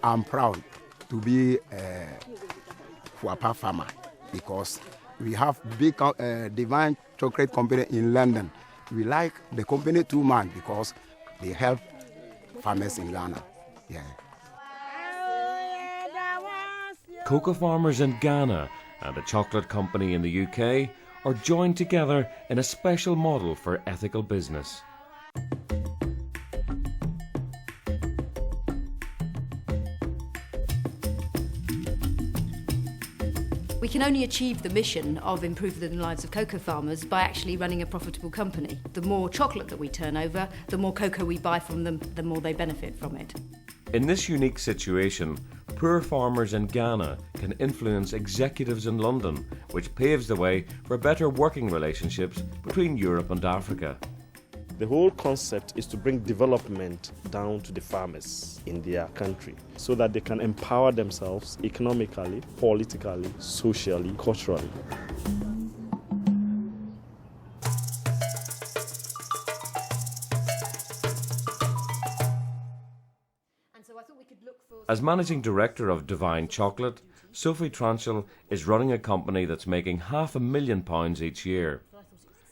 I'm proud to be a Wapa farmer because we have big Divine Chocolate Company in London. We like the company too much because they help farmers in Ghana. Yeah. Cocoa farmers in Ghana and a chocolate company in the UK are joined together in a special model for ethical business. We can only achieve the mission of improving the lives of cocoa farmers by actually running a profitable company. The more chocolate that we turn over, the more cocoa we buy from them, the more they benefit from it. In this unique situation, poor farmers in Ghana can influence executives in London, which paves the way for better working relationships between Europe and Africa. The whole concept is to bring development down to the farmers in their country so that they can empower themselves economically, politically, socially, culturally. As managing director of Divine Chocolate, Sophie Tranchel is running a company that's making £500,000 each year.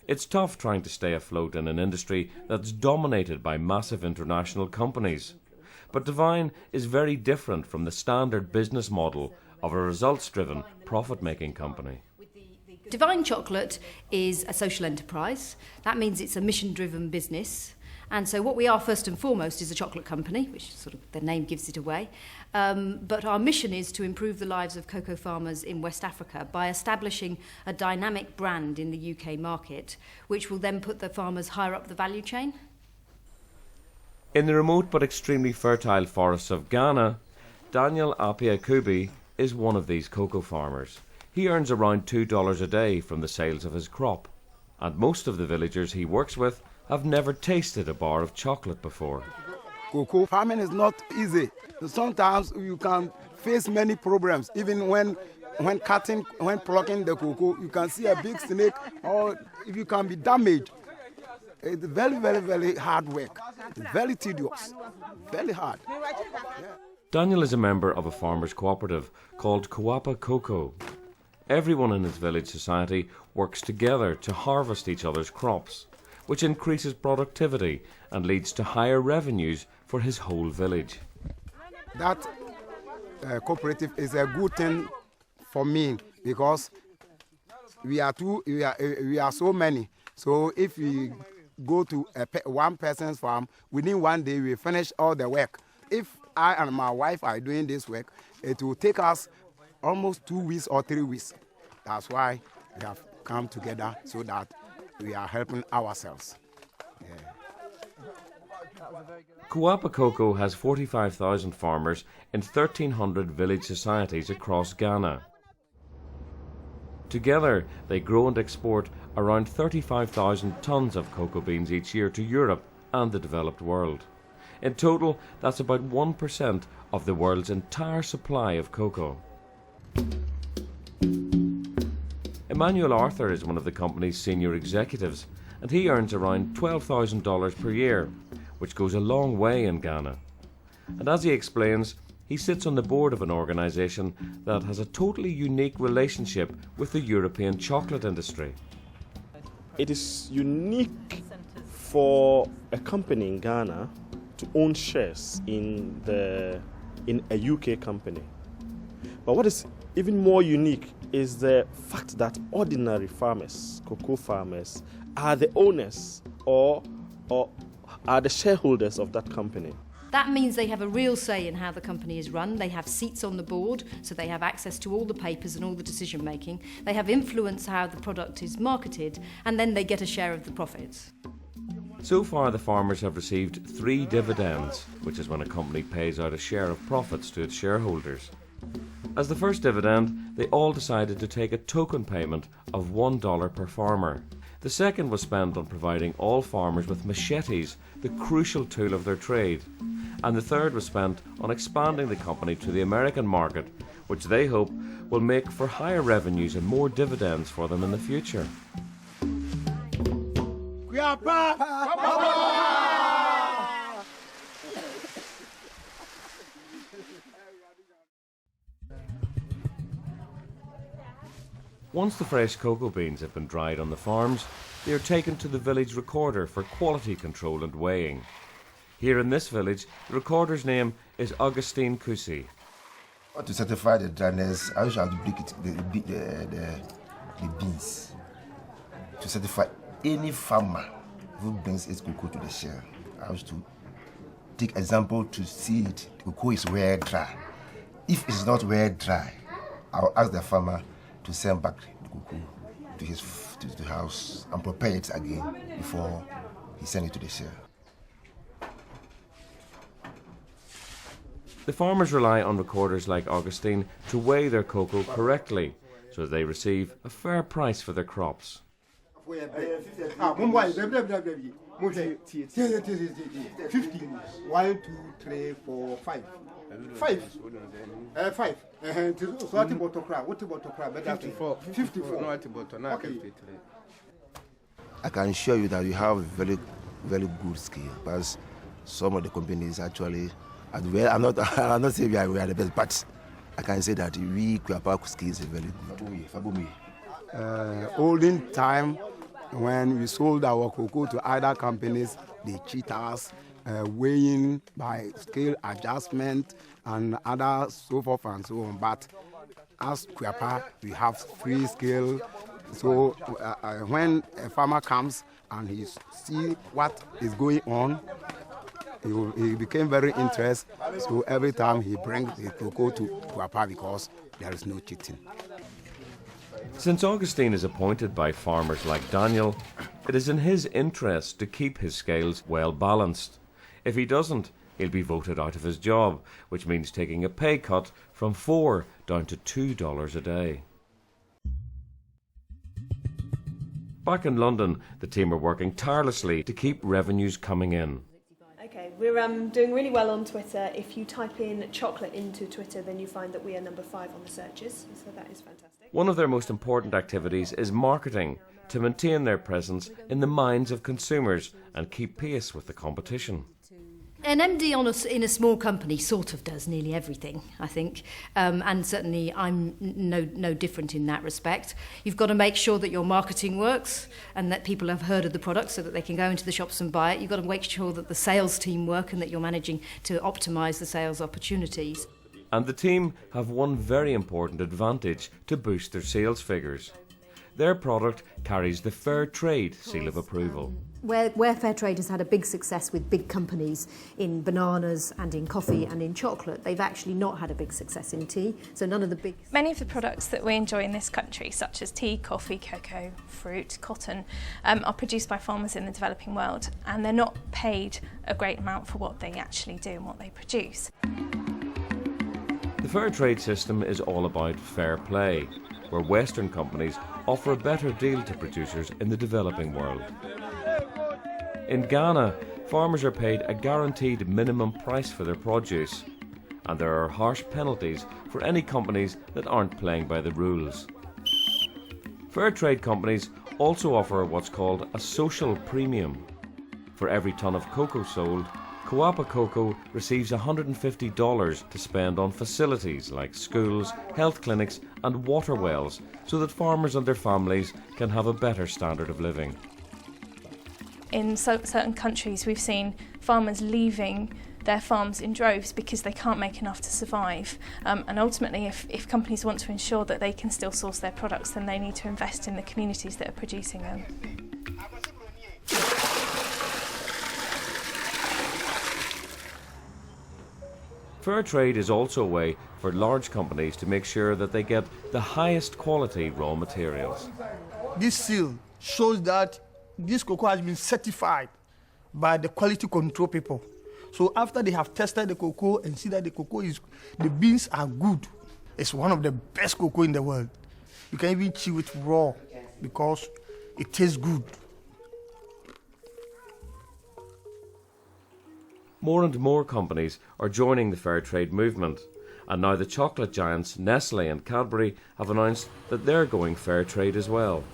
It's tough trying to stay afloat in an industry that's dominated by massive international companies. But Divine is very different from the standard business model of a results-driven, profit-making company. Divine Chocolate is a social enterprise. That means it's a mission-driven business. And so what we are first and foremost is a chocolate company, which sort of the name gives it away. But our mission is to improve the lives of cocoa farmers in West Africa by establishing a dynamic brand in the UK market, which will then put the farmers higher up the value chain. In the remote but extremely fertile forests of Ghana, Daniel Apia Kubi is one of these cocoa farmers. He earns around $2 a day from the sales of his crop, and most of the villagers he works with have never tasted a bar of chocolate before. Cocoa farming is not easy. Sometimes you can face many problems. Even when plucking the cocoa, you can see a big snake, or if you can be damaged. It's very, very, very hard work. It's very tedious, very hard. Yeah. Daniel is a member of a farmers' cooperative called Coapa Cocoa. Everyone in his village society works together to harvest each other's crops, which increases productivity and leads to higher revenues for his whole village. That cooperative is a good thing for me because we are so many. So if we go to one person's farm, within one day we finish all the work. If I and my wife are doing this work, it will take us almost 2 weeks or 3 weeks. That's why we have come together so that we are helping ourselves. Yeah. Coapa Cocoa has 45,000 farmers in 1,300 village societies across Ghana. Together, they grow and export around 35,000 tons of cocoa beans each year to Europe and the developed world. In total, that's about 1% of the world's entire supply of cocoa. Emmanuel Arthur is one of the company's senior executives, and he earns around $12,000 per year, which goes a long way in Ghana. And as he explains, he sits on the board of an organisation that has a totally unique relationship with the European chocolate industry. It is unique for a company in Ghana to own shares in a UK company. But what is even more unique is the fact that ordinary farmers, cocoa farmers, are the owners or are the shareholders of that company. That means they have a real say in how the company is run. They have seats on the board, so they have access to all the papers and all the decision making. They have influence how the product is marketed, and then they get a share of the profits. So far, the farmers have received 3 dividends, which is when a company pays out a share of profits to its shareholders. As the first dividend, they all decided to take a token payment of $1 per farmer. The second was spent on providing all farmers with machetes, the crucial tool of their trade. And the third was spent on expanding the company to the American market, which they hope will make for higher revenues and more dividends for them in the future. Once the fresh cocoa beans have been dried on the farms, they are taken to the village recorder for quality control and weighing. Here in this village, the recorder's name is Augustine Kusi. To certify the dryness, I usually duplicate the beans. To certify any farmer who brings his cocoa to the shell, I used to take example to see it. The cocoa is well dry. If it's not well dry, I'll ask the farmer to send back the cocoa to the house and prepare it again before he sends it to the shell. The farmers rely on recorders like Augustine to weigh their cocoa correctly, so they receive a fair price for their crops. 50. 1, 2, 3, 4, 5. 5. 5. So what about crab? What about crab? 54. 54. No, what about 53. I can assure you that you have a very, very good skill, because some of the companies actually, well, I'm not saying we are the best, but I can say that we Kuapa skill is very good. Olden time, when we sold our cocoa to other companies, they cheat us, weighing by scale adjustment and other so forth and so on. But as Kuapa, we have free scale. So when a farmer comes and he see what is going on, he became very interested. So every time he brings the cocoa to Kuapa because there is no cheating. Since Augustine is appointed by farmers like Daniel, it is in his interest to keep his scales well balanced. If he doesn't, he'll be voted out of his job, which means taking a pay cut from $4 down to $2 a day. Back in London, the team are working tirelessly to keep revenues coming in. Okay, we're doing really well on Twitter. If you type in chocolate into Twitter, then you find that we are number 5 on the searches, so that is fantastic. One of their most important activities is marketing, to maintain their presence in the minds of consumers and keep pace with the competition. An MD in a small company sort of does nearly everything, I think, and certainly I'm no different in that respect. You've got to make sure that your marketing works and that people have heard of the product so that they can go into the shops and buy it. You've got to make sure that the sales team work and that you're managing to optimise the sales opportunities. And the team have one very important advantage to boost their sales figures. Their product carries the Fair Trade seal of approval. Where Fair Trade has had a big success with big companies in bananas and in coffee and in chocolate, they've actually not had a big success in tea. So none of the big... Many of the products that we enjoy in this country, such as tea, coffee, cocoa, fruit, cotton, are produced by farmers in the developing world, and they're not paid a great amount for what they actually do and what they produce. The Fair Trade system is all about fair play, where Western companies offer a better deal to producers in the developing world. In Ghana, farmers are paid a guaranteed minimum price for their produce, and there are harsh penalties for any companies that aren't playing by the rules. Fair trade companies also offer what's called a social premium. For every ton of cocoa sold, Kuapa Cocoa receives $150 to spend on facilities like schools, health clinics and water wells so that farmers and their families can have a better standard of living. In certain countries, we've seen farmers leaving their farms in droves because they can't make enough to survive. And ultimately, if companies want to ensure that they can still source their products, then they need to invest in the communities that are producing them. Fair trade is also a way for large companies to make sure that they get the highest quality raw materials. This seal shows that this cocoa has been certified by the quality control people. So after they have tested the cocoa and see that the beans are good, it's one of the best cocoa in the world. You can even chew it raw because it tastes good. More and more companies are joining the fair trade movement, and now the chocolate giants Nestle and Cadbury have announced that they're going fair trade as well.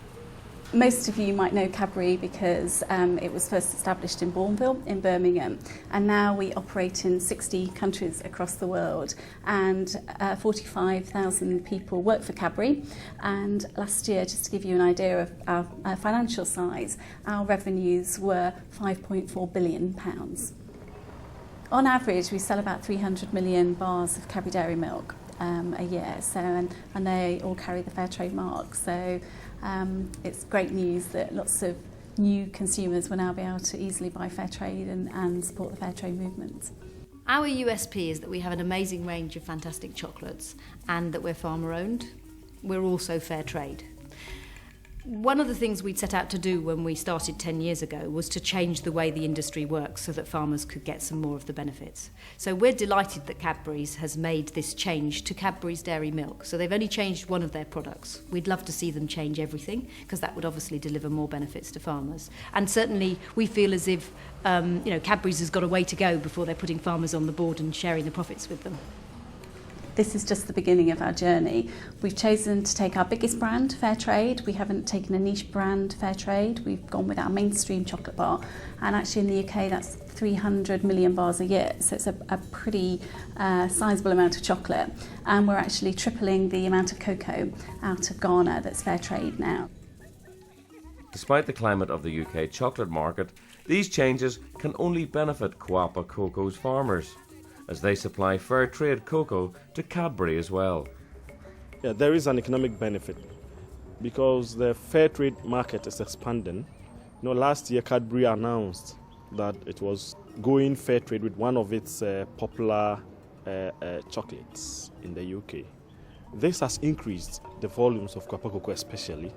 Most of you might know Cadbury because it was first established in Bourneville in Birmingham, and now we operate in 60 countries across the world, and 45,000 people work for Cadbury. And last year, just to give you an idea of our financial size, our revenues were £5.4 billion. On average, we sell about 300 million bars of Cadbury Dairy Milk a year, so and they all carry the fair trade mark. So it's great news that lots of new consumers will now be able to easily buy fair trade and support the fair trade movement. Our USP is that we have an amazing range of fantastic chocolates and that we're farmer owned. We're also fair trade. One of the things we'd set out to do when we started 10 years ago was to change the way the industry works so that farmers could get some more of the benefits. So we're delighted that Cadbury's has made this change to Cadbury's Dairy Milk. So they've only changed one of their products. We'd love to see them change everything because that would obviously deliver more benefits to farmers. And certainly we feel as if Cadbury's has got a way to go before they're putting farmers on the board and sharing the profits with them. This is just the beginning of our journey. We've chosen to take our biggest brand, Fair Trade. We haven't taken a niche brand, Fair Trade. We've gone with our mainstream chocolate bar. And actually in the UK, that's 300 million bars a year. So it's a pretty sizable amount of chocolate. And we're actually tripling the amount of cocoa out of Ghana that's Fair Trade now. Despite the climate of the UK chocolate market, these changes can only benefit Coapa Cocoa's farmers, as they supply fair trade cocoa to Cadbury as well. Yeah, there is an economic benefit because the fair trade market is expanding. Last year Cadbury announced that it was going fair trade with one of its popular chocolates in the UK. This has increased the volumes of Coapa Cocoa especially,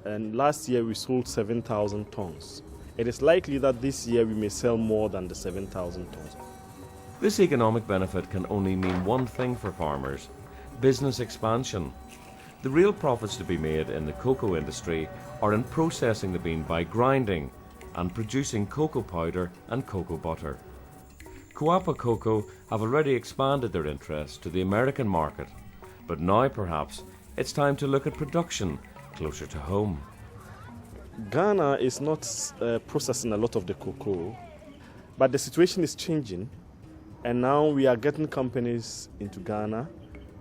and last year we sold 7,000 tonnes. It is likely that this year we may sell more than the 7,000 tonnes. This economic benefit can only mean one thing for farmers: business expansion. The real profits to be made in the cocoa industry are in processing the bean by grinding and producing cocoa powder and cocoa butter. Coapa Cocoa have already expanded their interest to the American market, but now perhaps it's time to look at production closer to home. Ghana is not processing a lot of the cocoa, but the situation is changing. And now we are getting companies into Ghana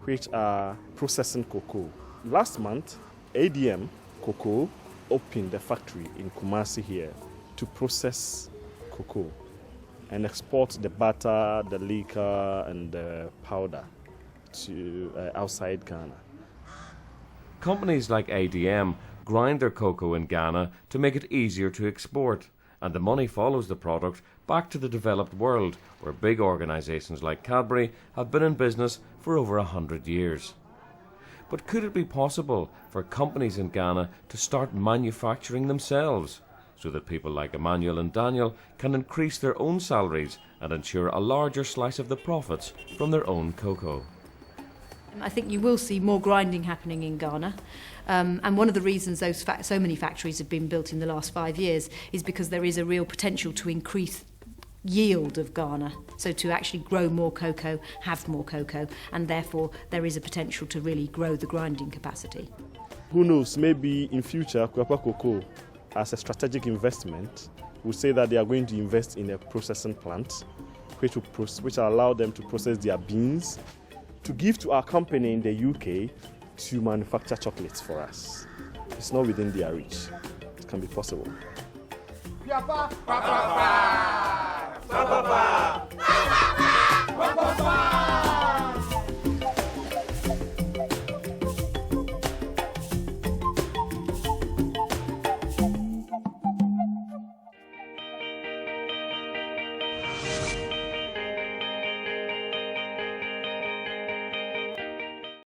which are processing cocoa. Last month, ADM Cocoa opened a factory in Kumasi here to process cocoa and export the butter, the liquor and the powder to outside Ghana. Companies like ADM grind their cocoa in Ghana to make it easier to export, and the money follows the product back to the developed world, where big organisations like Cadbury have been in business for over 100 years. But could it be possible for companies in Ghana to start manufacturing themselves, so that people like Emmanuel and Daniel can increase their own salaries and ensure a larger slice of the profits from their own cocoa? I think you will see more grinding happening in Ghana. And one of the reasons so many factories have been built in the last 5 years is because there is a real potential to increase yield of Ghana, so to actually grow more cocoa, have more cocoa, and therefore there is a potential to really grow the grinding capacity. Who knows, maybe in future Coapa Cocoa, as a strategic investment, will say that they are going to invest in a processing plant which will allow them to process their beans to give to our company in the UK to manufacture chocolates for us. It's not within their reach. It can be possible.